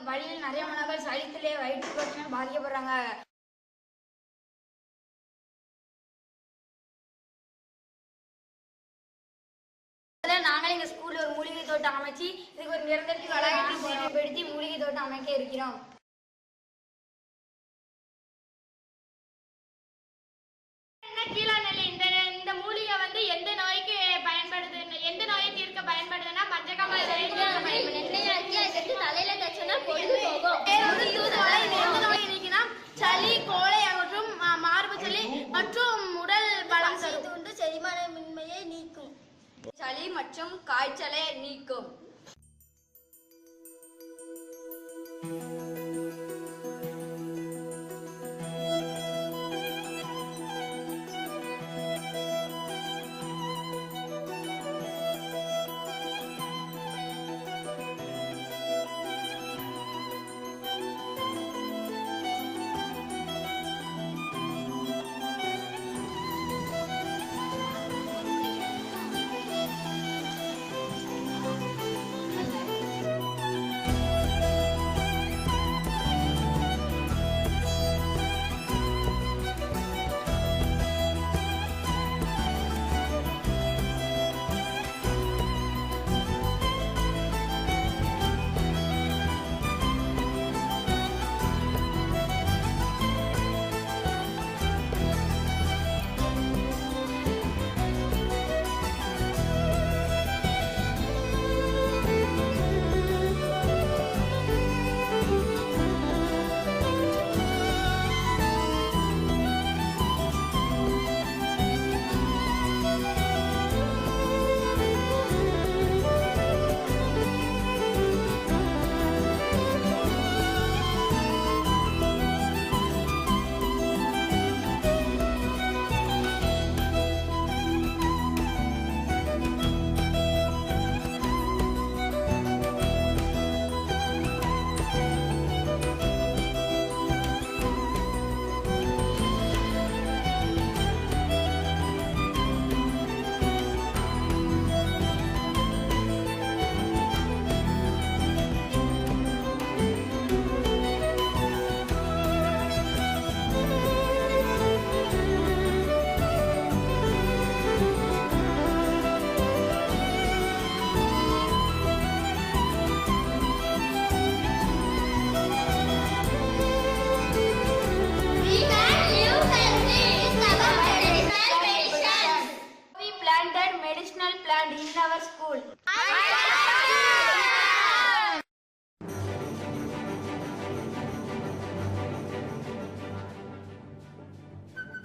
பள்ளியில் நிறைய மாணவர்கள் சளித்திலே வயிற்று பிரச்சனை பாதிக்கப்படுறாங்க. நாங்களே எங்க ஸ்கூல்ல ஒரு மூலிகை தோட்டம் அமைச்சு இதுக்கு ஒரு நிரந்தர வளாகத்தை பயன்படுத்தி மூலிகை தோட்டம் அமைக்க இருக்கிறோம். கீழாநெல்லி இந்த மூலிகை வந்து எந்த நோய்க்கு பயன்படுது, எந்த நோயை தீர்க்க பயன்படுதுன்னா பஞ்சகாம தலையில தச்சோம்னா பொழுது போகும். எந்த நோய் இருக்குன்னா சளி, கோழை அகற்றும், மார்பு சளி மற்றும் உடல் பலம் தரும், செரிமானமின்மையை நீக்கும், சளி மற்றும் காய்ச்சலை நீக்கும்.